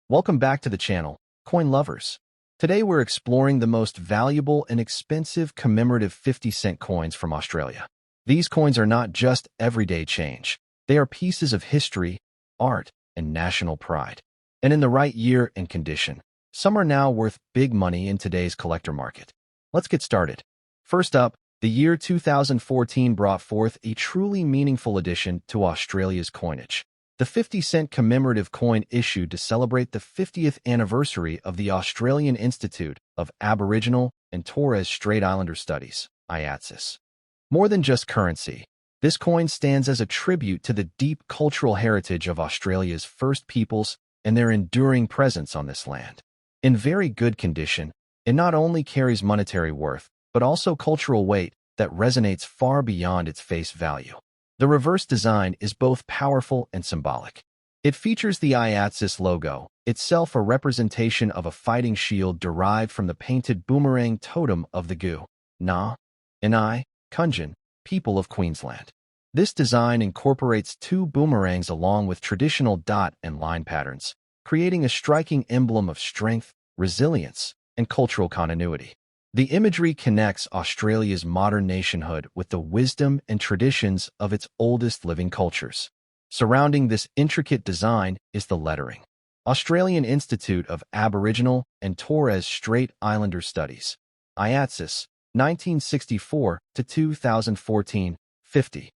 Welcome back to the channel, coin lovers. Today we're exploring the most valuable and expensive commemorative 50-cent coins from Australia. These coins are not just everyday change. They are pieces of history, art, and national pride. And in the right year and condition, some are now worth big money in today's collector market. Let's get started. First up, the year 2014 brought forth a truly meaningful addition to Australia's coinage. The 50-cent commemorative coin issued to celebrate the 50th anniversary of the Australian Institute of Aboriginal and Torres Strait Islander Studies, IATSIS. More than just currency, this coin stands as a tribute to the deep cultural heritage of Australia's First Peoples and their enduring presence on this land. In very good condition, it not only carries monetary worth, but also cultural weight that resonates far beyond its face value. The reverse design is both powerful and symbolic. It features the IATSIS logo, itself a representation of a fighting shield derived from the painted boomerang totem of the Gu, Na, and I, Kunjan, people of Queensland. This design incorporates two boomerangs along with traditional dot and line patterns, creating a striking emblem of strength, resilience, and cultural continuity. The imagery connects Australia's modern nationhood with the wisdom and traditions of its oldest living cultures. Surrounding this intricate design is the lettering. Australian Institute of Aboriginal and Torres Strait Islander Studies, IATSIS, 1964 to 2014, 50.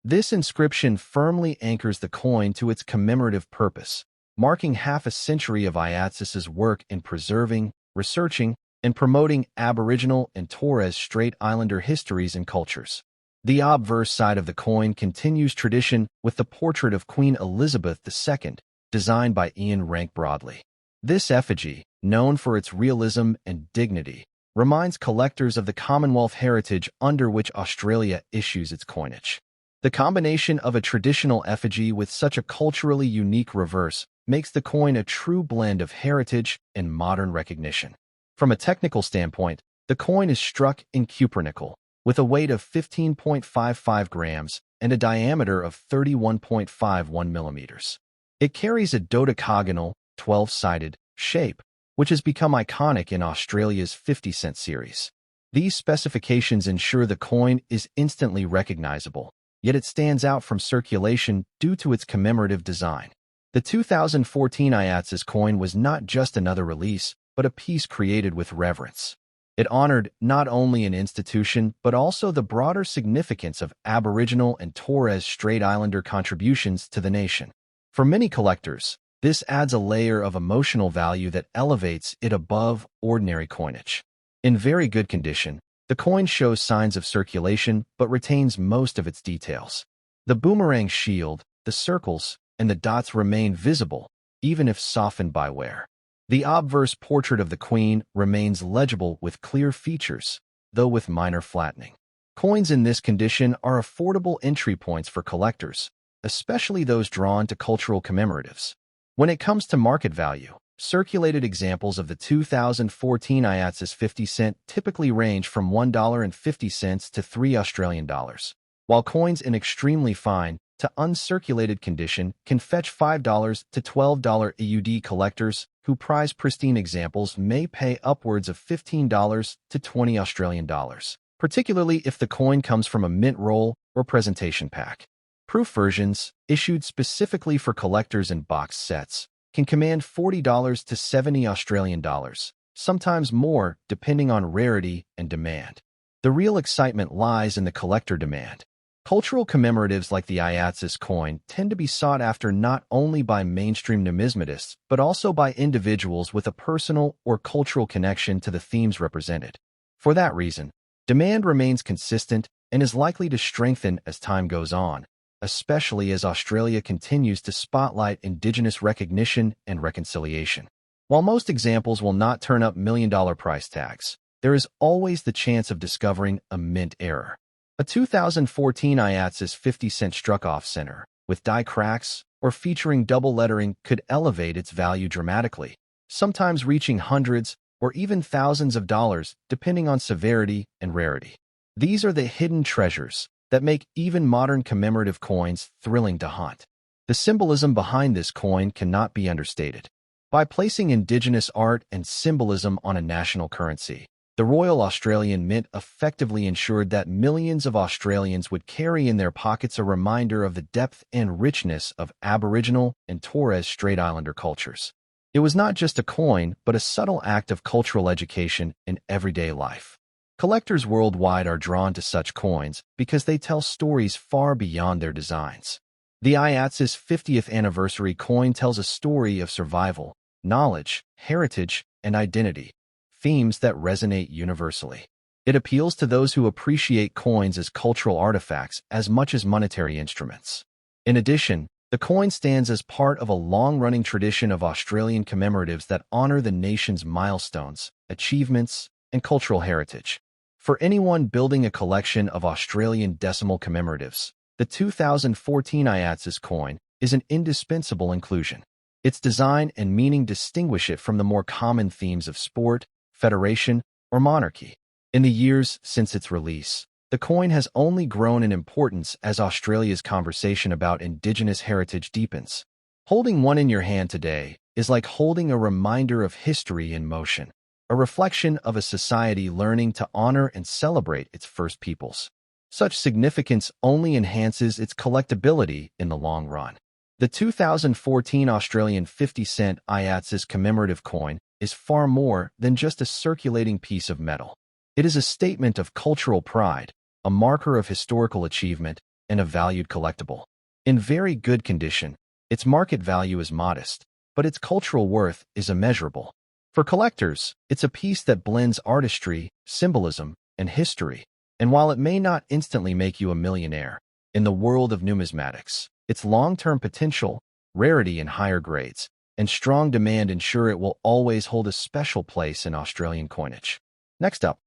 This inscription firmly anchors the coin to its commemorative purpose, marking half a century of IATSIS's work in preserving, researching, and promoting Aboriginal and Torres Strait Islander histories and cultures. The obverse side of the coin continues tradition with the portrait of Queen Elizabeth II, designed by Ian Rank Broadley. This effigy, known for its realism and dignity, reminds collectors of the Commonwealth heritage under which Australia issues its coinage. The combination of a traditional effigy with such a culturally unique reverse makes the coin a true blend of heritage and modern recognition. From a technical standpoint, the coin is struck in cupronickel, with a weight of 15.55 grams and a diameter of 31.51 millimeters. It carries a dodecagonal, 12-sided shape, which has become iconic in Australia's 50-cent series. These specifications ensure the coin is instantly recognizable, yet it stands out from circulation due to its commemorative design. The 2014 IATSIS coin was not just another release, but a piece created with reverence. It honored not only an institution, but also the broader significance of Aboriginal and Torres Strait Islander contributions to the nation. For many collectors, this adds a layer of emotional value that elevates it above ordinary coinage. In very good condition, the coin shows signs of circulation but retains most of its details. The boomerang shield, the circles, and the dots remain visible, even if softened by wear. The obverse portrait of the Queen remains legible with clear features, though with minor flattening. Coins in this condition are affordable entry points for collectors, especially those drawn to cultural commemoratives. When it comes to market value, circulated examples of the 2014 IATSIS 50 cent typically range from $1.50 to $3 Australian dollars, while coins in extremely fine to uncirculated condition can fetch $5 to $12 AUD. Collectors who prize pristine examples may pay upwards of $15 to $20 Australian dollars, particularly if the coin comes from a mint roll or presentation pack. Proof versions, issued specifically for collectors in box sets, can command $40 to $70 Australian dollars, sometimes more depending on rarity and demand. The real excitement lies in the collector demand. Cultural commemoratives like the IATSIS coin tend to be sought after not only by mainstream numismatists, but also by individuals with a personal or cultural connection to the themes represented. For that reason, demand remains consistent and is likely to strengthen as time goes on, especially as Australia continues to spotlight Indigenous recognition and reconciliation. While most examples will not turn up million-dollar price tags, there is always the chance of discovering a mint error. A 2014 IATSIS 50-cent struck off-center, with die cracks or featuring double lettering could elevate its value dramatically, sometimes reaching hundreds or even thousands of dollars depending on severity and rarity. These are the hidden treasures that make even modern commemorative coins thrilling to hunt. The symbolism behind this coin cannot be understated. By placing indigenous art and symbolism on a national currency, the Royal Australian Mint effectively ensured that millions of Australians would carry in their pockets a reminder of the depth and richness of Aboriginal and Torres Strait Islander cultures. It was not just a coin, but a subtle act of cultural education in everyday life. Collectors worldwide are drawn to such coins because they tell stories far beyond their designs. The IATS's 50th anniversary coin tells a story of survival, knowledge, heritage, and identity, themes that resonate universally. It appeals to those who appreciate coins as cultural artifacts as much as monetary instruments. In addition, the coin stands as part of a long-running tradition of Australian commemoratives that honor the nation's milestones, achievements, and cultural heritage. For anyone building a collection of Australian decimal commemoratives, the 2014 IATS's coin is an indispensable inclusion. Its design and meaning distinguish it from the more common themes of sport, federation, or monarchy. In the years since its release, the coin has only grown in importance as Australia's conversation about Indigenous heritage deepens. Holding one in your hand today is like holding a reminder of history in motion, a reflection of a society learning to honor and celebrate its first peoples. Such significance only enhances its collectability in the long run. The 2014 Australian 50-cent IATS's commemorative coin is far more than just a circulating piece of metal. It is a statement of cultural pride, a marker of historical achievement, and a valued collectible. In very good condition, its market value is modest, but its cultural worth is immeasurable. For collectors, it's a piece that blends artistry, symbolism, and history. And while it may not instantly make you a millionaire, in the world of numismatics, its long-term potential, rarity in higher grades, and strong demand ensure it will always hold a special place in Australian coinage. Next up,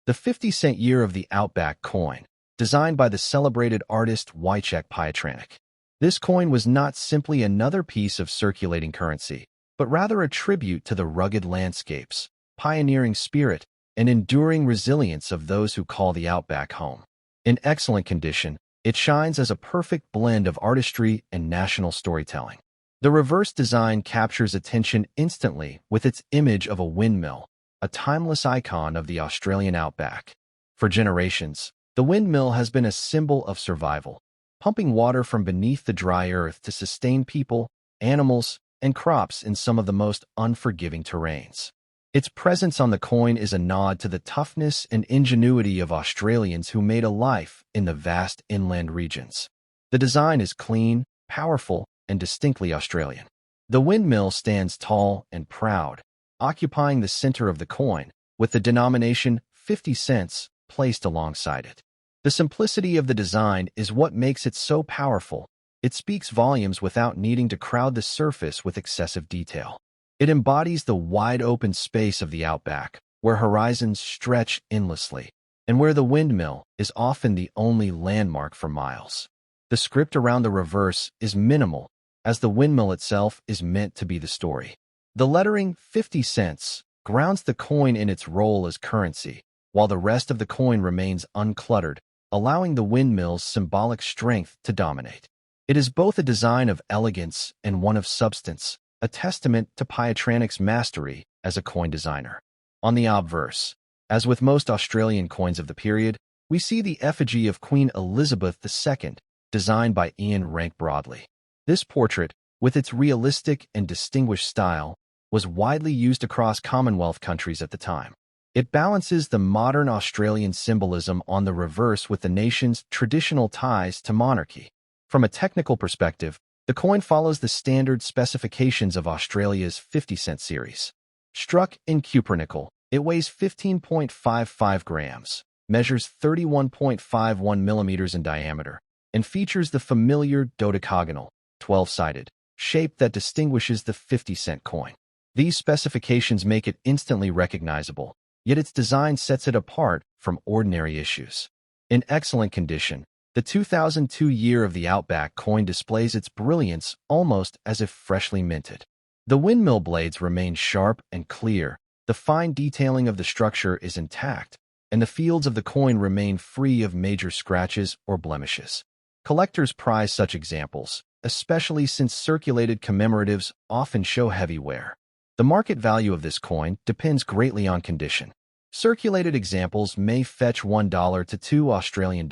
the 50-cent Year of the Outback coin, designed by the celebrated artist Wycheck Pietranic. This coin was not simply another piece of circulating currency, but rather a tribute to the rugged landscapes, pioneering spirit, and enduring resilience of those who call the Outback home. In excellent condition, it shines as a perfect blend of artistry and national storytelling. The reverse design captures attention instantly with its image of a windmill, a timeless icon of the Australian Outback. For generations, the windmill has been a symbol of survival, pumping water from beneath the dry earth to sustain people, animals, and crops in some of the most unforgiving terrains. Its presence on the coin is a nod to the toughness and ingenuity of Australians who made a life in the vast inland regions. The design is clean, powerful, and distinctly Australian. The windmill stands tall and proud, occupying the center of the coin, with the denomination 50 cents placed alongside it. The simplicity of the design is what makes it so powerful. It speaks volumes without needing to crowd the surface with excessive detail. It embodies the wide-open space of the Outback, where horizons stretch endlessly, and where the windmill is often the only landmark for miles. The script around the reverse is minimal, as the windmill itself is meant to be the story. The lettering 50 cents grounds the coin in its role as currency, while the rest of the coin remains uncluttered, allowing the windmill's symbolic strength to dominate. It is both a design of elegance and one of substance, a testament to Pietranic's mastery as a coin designer. On the obverse, as with most Australian coins of the period, we see the effigy of Queen Elizabeth II, designed by Ian Rank Broadley. This portrait, with its realistic and distinguished style, was widely used across Commonwealth countries at the time. It balances the modern Australian symbolism on the reverse with the nation's traditional ties to monarchy. From a technical perspective, the coin follows the standard specifications of Australia's 50-cent series. Struck in cupronickel, it weighs 15.55 grams, measures 31.51 millimeters in diameter, and features the familiar dodecagonal, 12-sided, shape that distinguishes the 50-cent coin. These specifications make it instantly recognizable, yet its design sets it apart from ordinary issues. In excellent condition, the 2002 Year of the Outback coin displays its brilliance almost as if freshly minted. The windmill blades remain sharp and clear, the fine detailing of the structure is intact, and the fields of the coin remain free of major scratches or blemishes. Collectors prize such examples, especially since circulated commemoratives often show heavy wear. The market value of this coin depends greatly on condition. Circulated examples may fetch $1 to $2 Australian,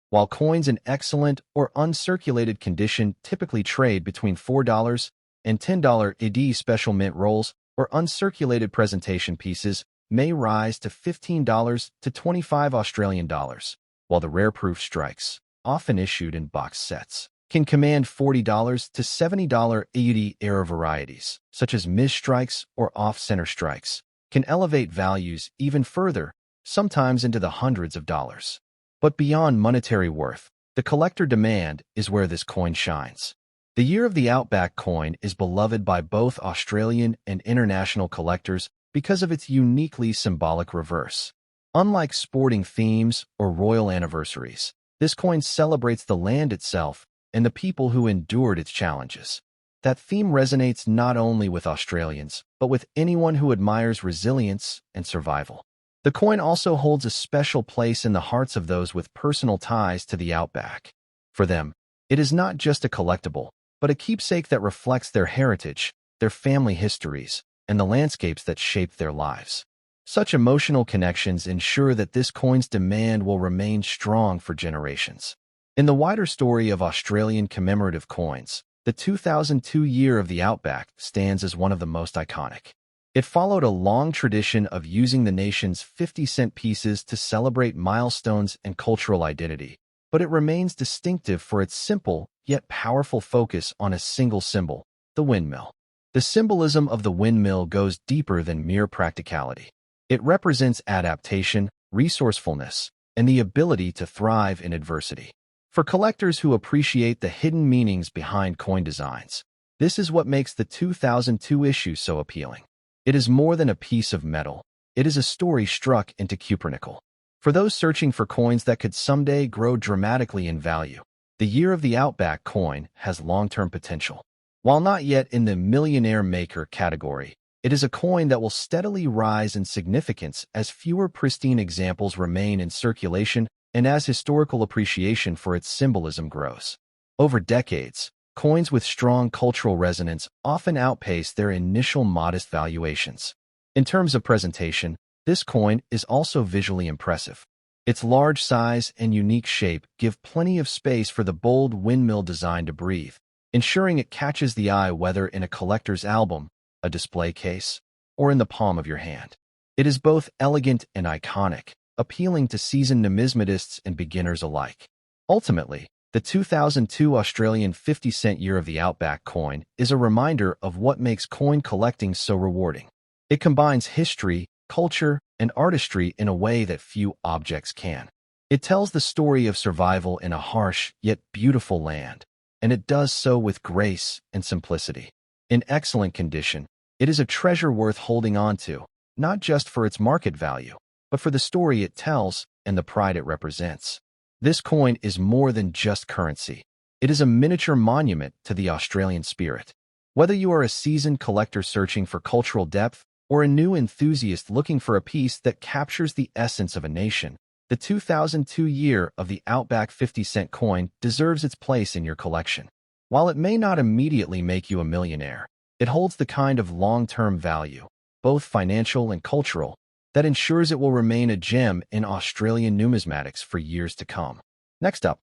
while coins in excellent or uncirculated condition typically trade between $4 and $10 AD. Special mint rolls or uncirculated presentation pieces may rise to $15 to $25 Australian, while the rare proof strikes, often issued in box sets, can command $40 to $70 AUD. Error varieties, such as mis-strikes or off-center strikes, can elevate values even further, sometimes into the hundreds of dollars. But beyond monetary worth, the collector demand is where this coin shines. The Year of the Outback coin is beloved by both Australian and international collectors because of its uniquely symbolic reverse. Unlike sporting themes or royal anniversaries, this coin celebrates the land itself and the people who endured its challenges. That theme resonates not only with Australians, but with anyone who admires resilience and survival. The coin also holds a special place in the hearts of those with personal ties to the Outback. For them, it is not just a collectible, but a keepsake that reflects their heritage, their family histories, and the landscapes that shaped their lives. Such emotional connections ensure that this coin's demand will remain strong for generations. In the wider story of Australian commemorative coins, the 2002 Year of the Outback stands as one of the most iconic. It followed a long tradition of using the nation's 50-cent pieces to celebrate milestones and cultural identity, but it remains distinctive for its simple yet powerful focus on a single symbol, the windmill. The symbolism of the windmill goes deeper than mere practicality. It represents adaptation, resourcefulness, and the ability to thrive in adversity. For collectors who appreciate the hidden meanings behind coin designs, this is what makes the 2002 issue so appealing. It is more than a piece of metal. It is a story struck into cupronickel. For those searching for coins that could someday grow dramatically in value, the Year of the Outback coin has long-term potential. While not yet in the millionaire maker category, it is a coin that will steadily rise in significance as fewer pristine examples remain in circulation and as historical appreciation for its symbolism grows. Over decades, coins with strong cultural resonance often outpace their initial modest valuations. In terms of presentation, this coin is also visually impressive. Its large size and unique shape give plenty of space for the bold windmill design to breathe, ensuring it catches the eye whether in a collector's album, a display case, or in the palm of your hand. It is both elegant and iconic, appealing to seasoned numismatists and beginners alike. Ultimately, the 2002 Australian 50-cent Year of the Outback coin is a reminder of what makes coin collecting so rewarding. It combines history, culture, and artistry in a way that few objects can. It tells the story of survival in a harsh yet beautiful land, and it does so with grace and simplicity. In excellent condition, it is a treasure worth holding on to, not just for its market value, but for the story it tells and the pride it represents. This coin is more than just currency. It is a miniature monument to the Australian spirit. Whether you are a seasoned collector searching for cultural depth or a new enthusiast looking for a piece that captures the essence of a nation, the 2002 Year of the Outback 50-cent coin deserves its place in your collection. While it may not immediately make you a millionaire, it holds the kind of long-term value, both financial and cultural, that ensures it will remain a gem in Australian numismatics for years to come. Next up,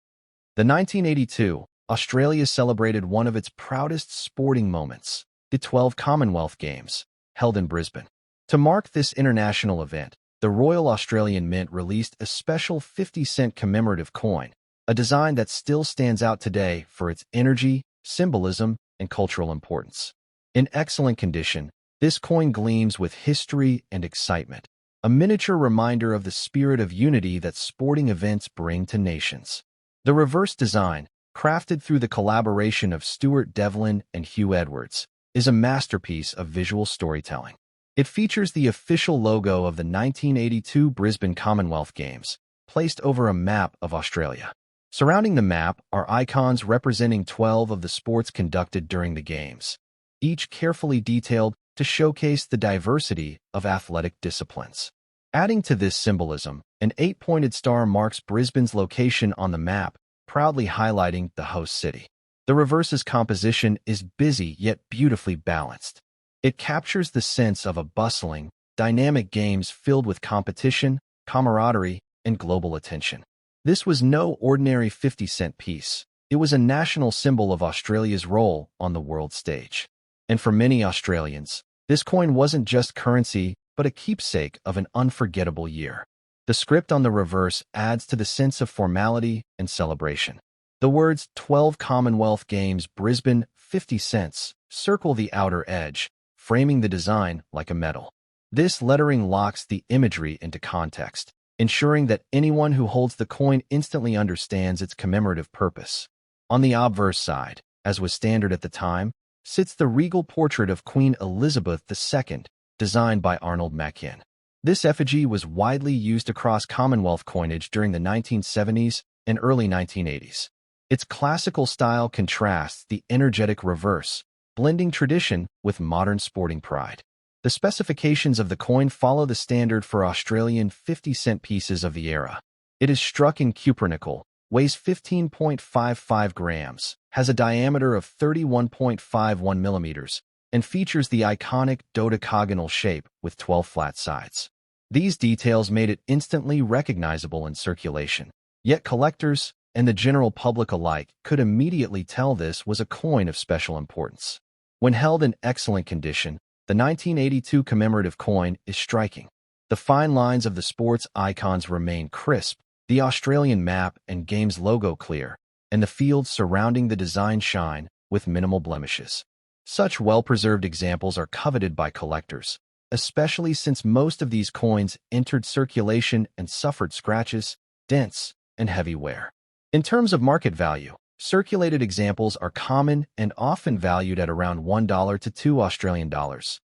the 1982, Australia celebrated one of its proudest sporting moments, the 12 Commonwealth Games, held in Brisbane. To mark this international event, the Royal Australian Mint released a special 50-cent commemorative coin, a design that still stands out today for its energy, symbolism, and cultural importance. In excellent condition, this coin gleams with history and excitement, a miniature reminder of the spirit of unity that sporting events bring to nations. The reverse design, crafted through the collaboration of Stuart Devlin and Hugh Edwards, is a masterpiece of visual storytelling. It features the official logo of the 1982 Brisbane Commonwealth Games, placed over a map of Australia. Surrounding the map are icons representing 12 of the sports conducted during the Games, each carefully detailed to showcase the diversity of athletic disciplines. Adding to this symbolism, an 8-pointed star marks Brisbane's location on the map, proudly highlighting the host city. The reverse's composition is busy yet beautifully balanced. It captures the sense of a bustling, dynamic games filled with competition, camaraderie, and global attention. This was no ordinary 50-cent piece. It was a national symbol of Australia's role on the world stage. And for many Australians, this coin wasn't just currency, but a keepsake of an unforgettable year. The script on the reverse adds to the sense of formality and celebration. The words 12 Commonwealth Games Brisbane 50 cents circle the outer edge, framing the design like a medal. This lettering locks the imagery into context, ensuring that anyone who holds the coin instantly understands its commemorative purpose. On the obverse side, as was standard at the time, sits the regal portrait of Queen Elizabeth II, designed by Arnold Machin. This effigy was widely used across Commonwealth coinage during the 1970s and early 1980s. Its classical style contrasts the energetic reverse, blending tradition with modern sporting pride. The specifications of the coin follow the standard for Australian 50-cent pieces of the era. It is struck in cupronickel, weighs 15.55 grams, has a diameter of 31.51 millimeters, and features the iconic dodecagonal shape with 12 flat sides. These details made it instantly recognizable in circulation. Yet collectors and the general public alike could immediately tell this was a coin of special importance. When held in excellent condition, the 1982 commemorative coin is striking. The fine lines of the sports icons remain crisp, the Australian map and game's logo clear, and the fields surrounding the design shine with minimal blemishes. Such well-preserved examples are coveted by collectors, especially since most of these coins entered circulation and suffered scratches, dents, and heavy wear. In terms of market value, circulated examples are common and often valued at around $1 to $2 Australian,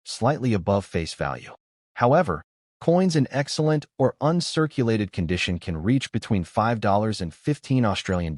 slightly above face value. However, coins in excellent or uncirculated condition can reach between $5 and $15 Australian,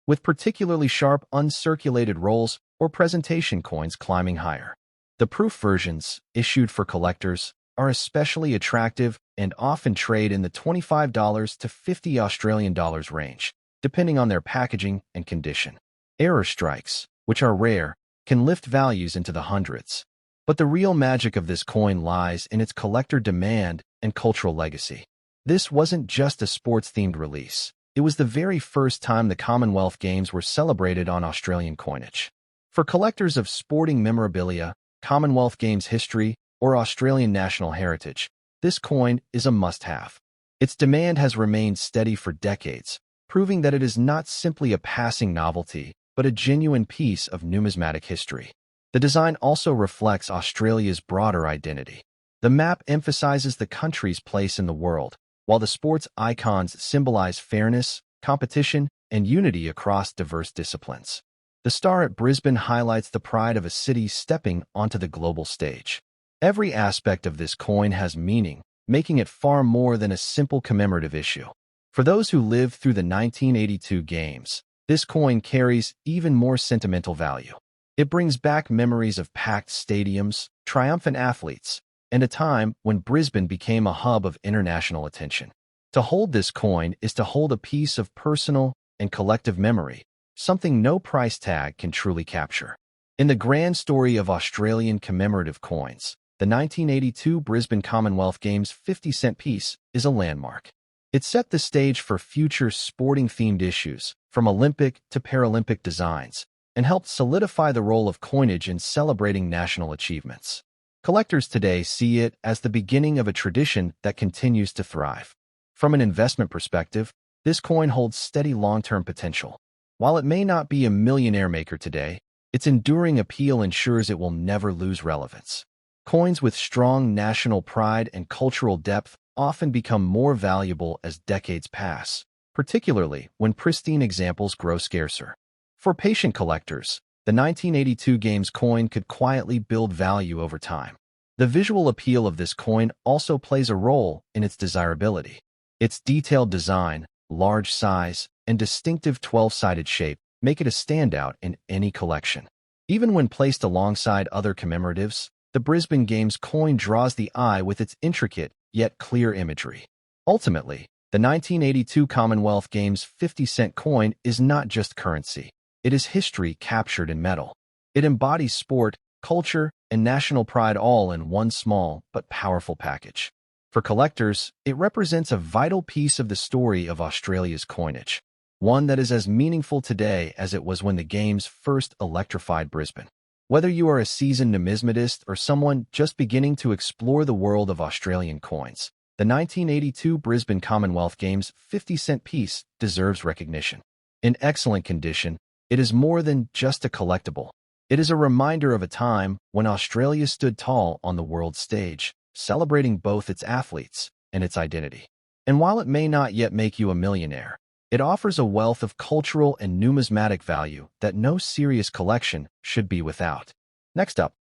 with particularly sharp uncirculated rolls or presentation coins climbing higher. The proof versions, issued for collectors, are especially attractive and often trade in the $25 to $50 Australian range, depending on their packaging and condition. Error strikes, which are rare, can lift values into the hundreds. But the real magic of this coin lies in its collector demand and cultural legacy. This wasn't just a sports-themed release. It was the very first time the Commonwealth Games were celebrated on Australian coinage. For collectors of sporting memorabilia, Commonwealth Games history, or Australian national heritage, this coin is a must-have. Its demand has remained steady for decades, proving that it is not simply a passing novelty, but a genuine piece of numismatic history. The design also reflects Australia's broader identity. The map emphasizes the country's place in the world, while the sports icons symbolize fairness, competition, and unity across diverse disciplines. The star at Brisbane highlights the pride of a city stepping onto the global stage. Every aspect of this coin has meaning, making it far more than a simple commemorative issue. For those who lived through the 1982 Games, this coin carries even more sentimental value. It brings back memories of packed stadiums, triumphant athletes, and a time when Brisbane became a hub of international attention. To hold this coin is to hold a piece of personal and collective memory, something no price tag can truly capture. In the grand story of Australian commemorative coins, the 1982 Brisbane Commonwealth Games 50-cent piece is a landmark. It set the stage for future sporting-themed issues, from Olympic to Paralympic designs, and helped solidify the role of coinage in celebrating national achievements. Collectors today see it as the beginning of a tradition that continues to thrive. From an investment perspective, this coin holds steady long-term potential. While it may not be a millionaire maker today, its enduring appeal ensures it will never lose relevance. Coins with strong national pride and cultural depth often become more valuable as decades pass, particularly when pristine examples grow scarcer. For patient collectors, the 1982 Games coin could quietly build value over time. The visual appeal of this coin also plays a role in its desirability. Its detailed design, large size, and distinctive 12-sided shape make it a standout in any collection. Even when placed alongside other commemoratives, the Brisbane Games coin draws the eye with its intricate yet clear imagery. Ultimately, the 1982 Commonwealth Games 50-cent coin is not just currency. It is history captured in metal. It embodies sport, culture, and national pride all in one small but powerful package. For collectors, it represents a vital piece of the story of Australia's coinage, one that is as meaningful today as it was when the games first electrified Brisbane. Whether you are a seasoned numismatist or someone just beginning to explore the world of Australian coins, the 1982 Brisbane Commonwealth Games 50-cent piece deserves recognition. In excellent condition, it is more than just a collectible. It is a reminder of a time when Australia stood tall on the world stage, celebrating both its athletes and its identity. And while it may not yet make you a millionaire, it offers a wealth of cultural and numismatic value that no serious collection should be without. Next up,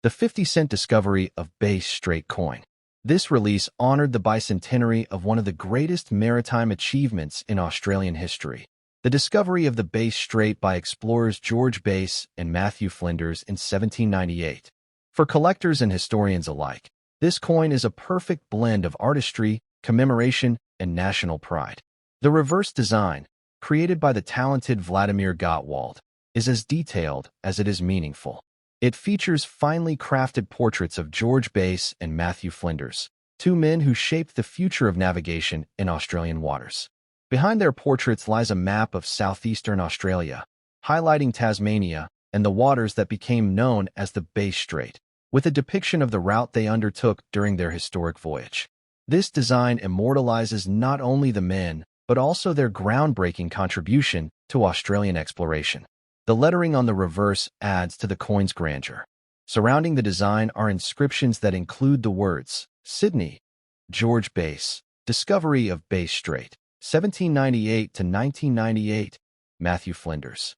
the 50-cent discovery of Bass Strait coin. This release honored the bicentenary of one of the greatest maritime achievements in Australian history, the discovery of the Bass Strait by explorers George Bass and Matthew Flinders in 1798. For collectors and historians alike, this coin is a perfect blend of artistry, commemoration, and national pride. The reverse design, created by the talented Vladimir Gottwald, is as detailed as it is meaningful. It features finely crafted portraits of George Bass and Matthew Flinders, two men who shaped the future of navigation in Australian waters. Behind their portraits lies a map of southeastern Australia, highlighting Tasmania and the waters that became known as the Bass Strait, with a depiction of the route they undertook during their historic voyage. This design immortalizes not only the men, but also their groundbreaking contribution to Australian exploration. The lettering on the reverse adds to the coin's grandeur. Surrounding the design are inscriptions that include the words, Sydney, George Bass, Discovery of Bass Strait, 1798 to 1998, Matthew Flinders.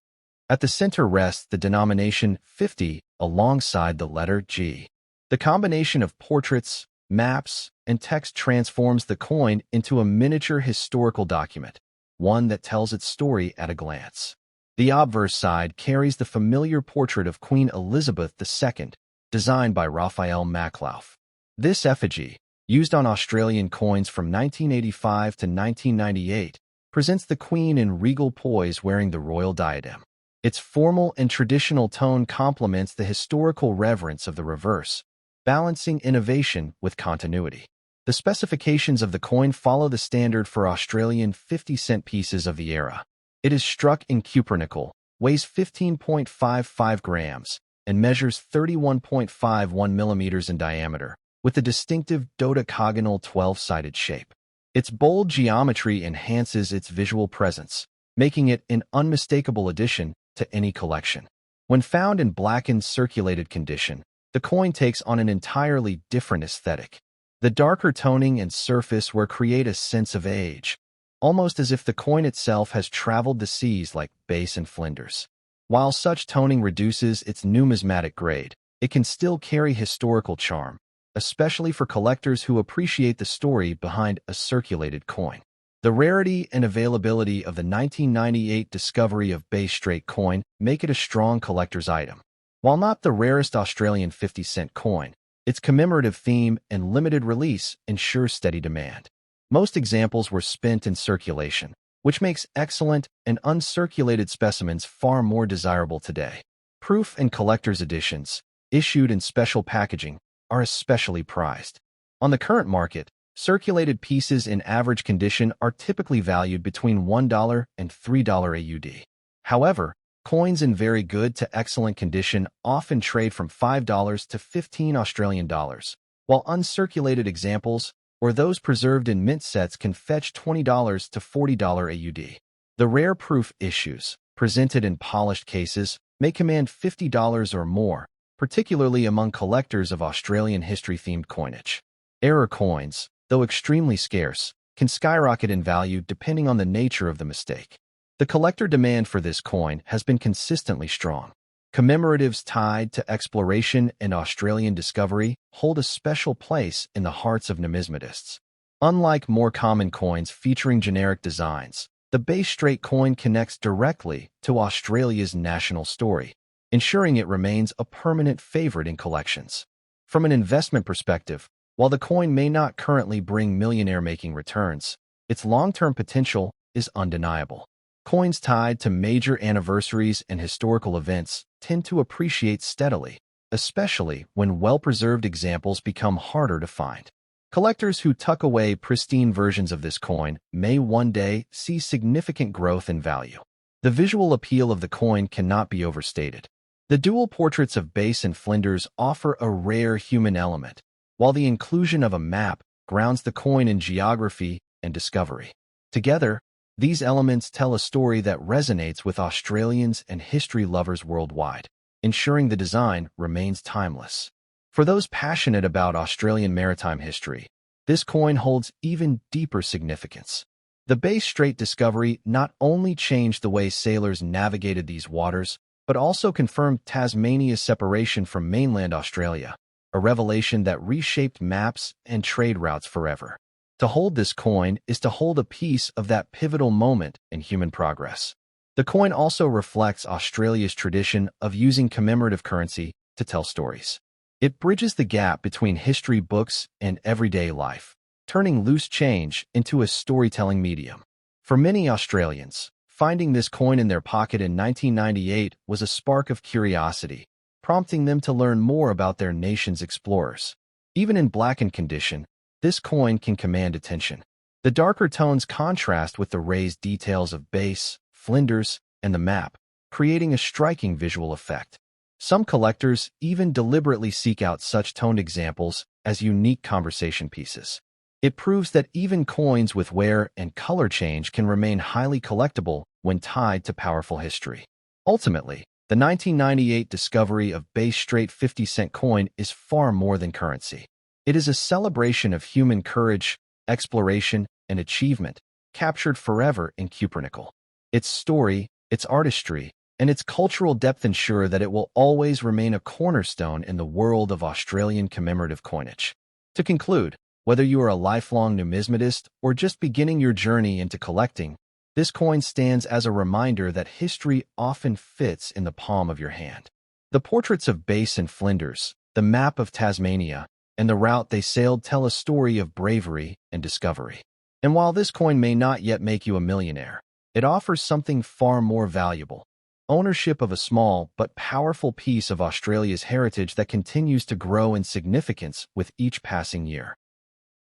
At the center rests the denomination 50 alongside the letter G. The combination of portraits, maps, and text transforms the coin into a miniature historical document, one that tells its story at a glance. The obverse side carries the familiar portrait of Queen Elizabeth II, designed by Raphael Maclouf. This effigy, used on Australian coins from 1985 to 1998, presents the Queen in regal poise wearing the royal diadem. Its formal and traditional tone complements the historical reverence of the reverse, balancing innovation with continuity. The specifications of the coin follow the standard for Australian 50-cent pieces of the era. It is struck in cupronickel, weighs 15.55 grams, and measures 31.51 millimeters in diameter, with the distinctive dodecagonal 12-sided shape. Its bold geometry enhances its visual presence, making it an unmistakable addition to any collection. When found in blackened circulated condition, the coin takes on an entirely different aesthetic. The darker toning and surface wear create a sense of age, almost as if the coin itself has traveled the seas like Bass and Flinders. While such toning reduces its numismatic grade, it can still carry historical charm, especially for collectors who appreciate the story behind a circulated coin. The rarity and availability of the 1998 discovery of Bass Strait coin make it a strong collector's item. While not the rarest Australian 50-cent coin, its commemorative theme and limited release ensure steady demand. Most examples were spent in circulation, which makes excellent and uncirculated specimens far more desirable today. Proof and collector's editions, issued in special packaging, are especially prized. On the current market, circulated pieces in average condition are typically valued between $1 and $3 AUD. However, coins in very good to excellent condition often trade from $5 to $15 Australian dollars, while uncirculated examples, or those preserved in mint sets, can fetch $20 to $40 AUD. The rare proof issues, presented in polished cases, may command $50 or more, particularly among collectors of Australian history-themed coinage. Error coins, though extremely scarce, can skyrocket in value depending on the nature of the mistake. The collector demand for this coin has been consistently strong. Commemoratives tied to exploration and Australian discovery hold a special place in the hearts of numismatists. Unlike more common coins featuring generic designs, the Bass Strait coin connects directly to Australia's national story, ensuring it remains a permanent favorite in collections. From an investment perspective, while the coin may not currently bring millionaire-making returns, its long-term potential is undeniable. Coins tied to major anniversaries and historical events tend to appreciate steadily, especially when well-preserved examples become harder to find. Collectors who tuck away pristine versions of this coin may one day see significant growth in value. The visual appeal of the coin cannot be overstated. The dual portraits of base and flinders offer a rare human element, while the inclusion of a map grounds the coin in geography and discovery. Together, these elements tell a story that resonates with Australians and history lovers worldwide, ensuring the design remains timeless. For those passionate about Australian maritime history, this coin holds even deeper significance. The Bass Strait discovery not only changed the way sailors navigated these waters, but also confirmed Tasmania's separation from mainland Australia, a revelation that reshaped maps and trade routes forever. To hold this coin is to hold a piece of that pivotal moment in human progress. The coin also reflects Australia's tradition of using commemorative currency to tell stories. It bridges the gap between history books and everyday life, turning loose change into a storytelling medium. For many Australians, finding this coin in their pocket in 1998 was a spark of curiosity, prompting them to learn more about their nation's explorers. Even in blackened condition, this coin can command attention. The darker tones contrast with the raised details of base, flinders, and the map, creating a striking visual effect. Some collectors even deliberately seek out such toned examples as unique conversation pieces. It proves that even coins with wear and color change can remain highly collectible when tied to powerful history. Ultimately, the 1998 discovery of Bass Strait 50-cent coin is far more than currency. It is a celebration of human courage, exploration, and achievement, captured forever in cupronickel. Its story, its artistry, and its cultural depth ensure that it will always remain a cornerstone in the world of Australian commemorative coinage. To conclude, whether you are a lifelong numismatist or just beginning your journey into collecting, this coin stands as a reminder that history often fits in the palm of your hand. The portraits of Bass and Flinders, the map of Tasmania, and the route they sailed tell a story of bravery and discovery. And while this coin may not yet make you a millionaire, it offers something far more valuable: ownership of a small but powerful piece of Australia's heritage that continues to grow in significance with each passing year.